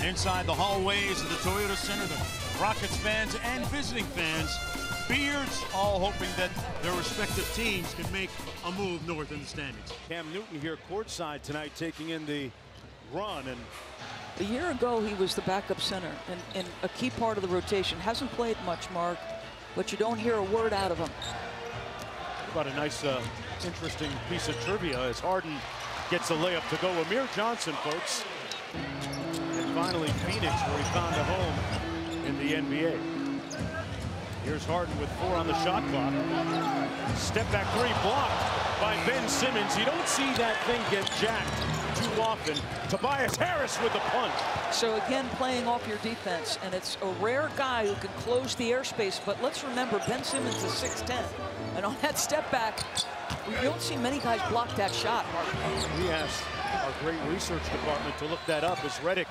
Inside the hallways of the Toyota Center, the Rockets fans and visiting fans, beards, all hoping that their respective teams can make a move north in the standings. Cam Newton here courtside tonight, taking in the run. And a year ago, he was the backup center and a key part of the rotation. Hasn't played much, Mark, but you don't hear a word out of him. About a nice, interesting piece of trivia as Harden gets a layup to go. Amir Johnson, folks. And finally, Phoenix, where he found a home in the NBA. Here's Harden with 4 on the shot clock. Step back 3 blocked by Ben Simmons. You don't see that thing get jacked too often. Tobias Harris with the punt. So again, playing off your defense, and it's a rare guy who can close the airspace. But let's remember, Ben Simmons is 6'10", and on that step back, you don't see many guys block that shot, Mark. We asked our great research department to look that up as Redick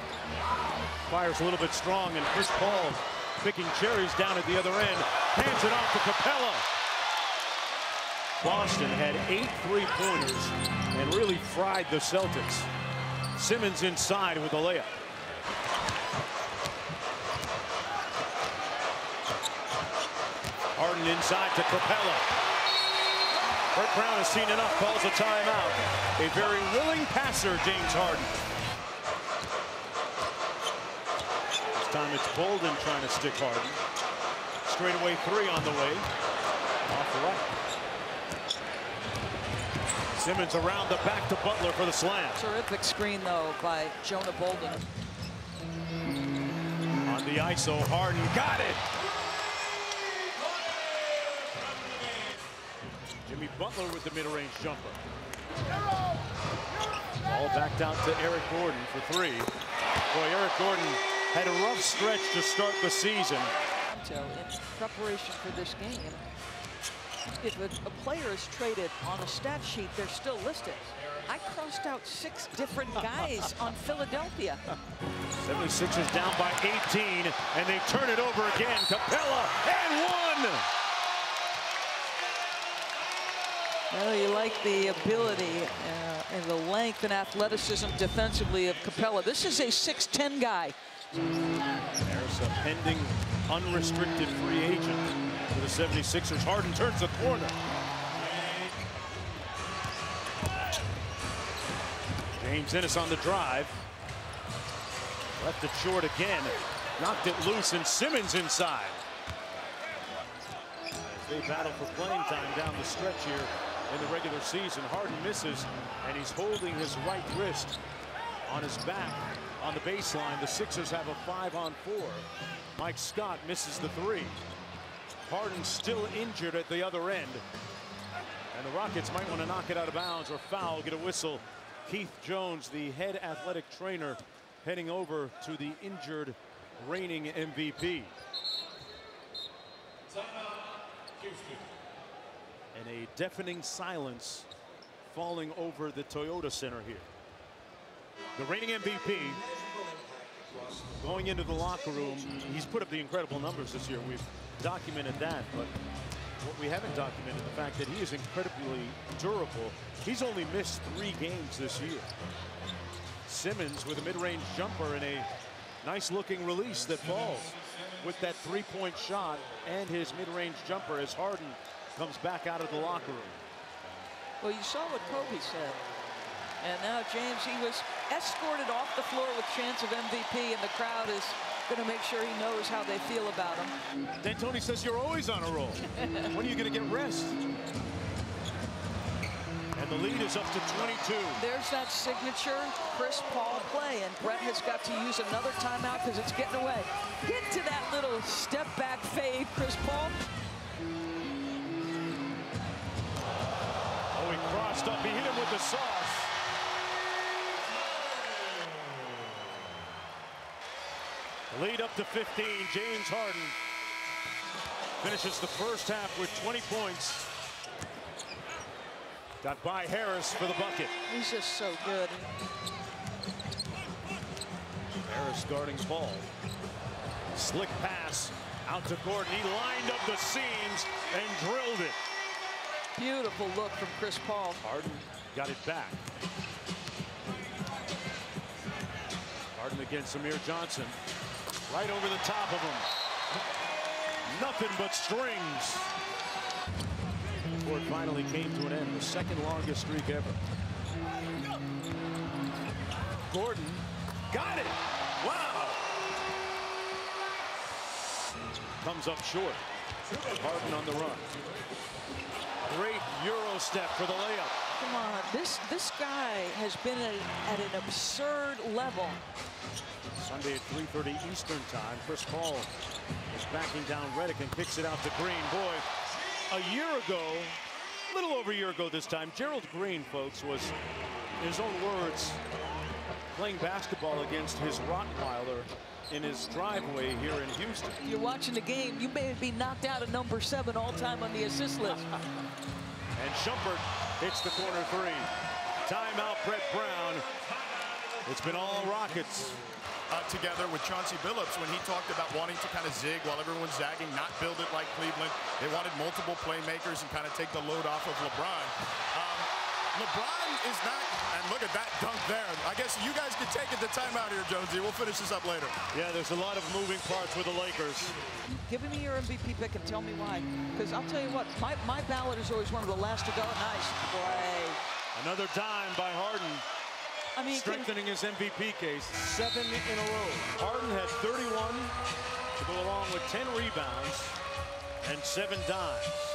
fires a little bit strong, and Chris Paul picking cherries down at the other end, hands it off to Capella. Boston had 8 3-pointers and really fried the Celtics. Simmons inside with a layup. Harden inside to Capella. Burt Brown has seen enough, calls a timeout. A very willing passer, James Harden. This time it's Bolden trying to stick Harden. Straightaway 3 on the way. Off the right. Simmons around the back to Butler for the slam. Terrific screen, though, by Jonah Bolden. On the ISO, Harden got it. Jimmy Butler with the mid-range jumper. Ball backed out to Eric Gordon for 3. Boy, Eric Gordon had a rough stretch to start the season. So in preparation for this game, if a player is traded on a stat sheet, they're still listed. I crossed out 6 different guys on Philadelphia. 76ers down by 18, and they turn it over again. Capella and 1. Well, you like the ability and the length and athleticism defensively of Capella. This is a 6'10" guy. There's a pending unrestricted free agent for the 76ers. Harden turns the corner. James Ennis on the drive. Left it short again. Knocked it loose, and Simmons inside. As they battle for playing time down the stretch here in the regular season, Harden misses, and he's holding his right wrist on his back on the baseline. The Sixers have a 5-on-4. Mike Scott misses the 3. Harden still injured at the other end, and the Rockets might want to knock it out of bounds or foul, get a whistle. Keith Jones, the head athletic trainer, heading over to the injured reigning MVP. And a deafening silence falling over the Toyota Center here. The reigning MVP going into the locker room. He's put up the incredible numbers this year. We've documented that, but what we haven't documented the fact that he is incredibly durable. He's only missed 3 games this year. Simmons with a mid-range jumper and a nice looking release that falls with that 3-point shot and his mid-range jumper as Harden comes back out of the locker room. Well, you saw what Kobe said. And now James, he was escorted off the floor with chance of MVP, and the crowd is going to make sure he knows how they feel about him. D'Antoni says you're always on a roll. When are you going to get rest? And the lead is up to 22. There's that signature Chris Paul play, and Brett has got to use another timeout because it's getting away. Get to that little step back fade, Chris Paul. Oh, he crossed up. He hit him with the sauce. The lead up to 15. James Harden finishes the first half with 20 points. Got by Harris for the bucket. He's just so good. Harris guarding Paul. Slick pass out to Gordon. He lined up the seams and drilled it. Beautiful look from Chris Paul. Harden got it back. Harden Harden against Amir Johnson. Right over the top of him. Nothing but strings. Before it finally came to an end, the second longest streak ever. Gordon got it. Wow. Comes up short. Harden on the run. Great Euro step for the layup. Come on, this guy has been at an absurd level. Sunday at 3:30 Eastern time. Chris Paul is backing down Redick and kicks it out to Green. Boy, a year ago, a little over a year ago this time, Gerald Green, folks, was, in his own words, playing basketball against his Rottweiler in his driveway here in Houston. You're watching the game, you may be knocked out of number 7 all-time on the assist list. And Shumpert hits the corner three. Timeout, Brett Brown. It's been all Rockets. Together with Chauncey Billups when he talked about wanting to kind of zig while everyone's zagging, not build it like Cleveland. They wanted multiple playmakers and kind of take the load off of LeBron. LeBron is not, and look at that dunk there. I guess you guys can take it to timeout here, Jonesy. We'll finish this up later. Yeah, there's a lot of moving parts with the Lakers. Give me your MVP pick and tell me why. Because I'll tell you what, my ballot is always one of the last to go. Nice play. Another dime by Harden. I mean, strengthening his MVP case. 7 in a row. Harden had 31 to go along with 10 rebounds and 7 dimes.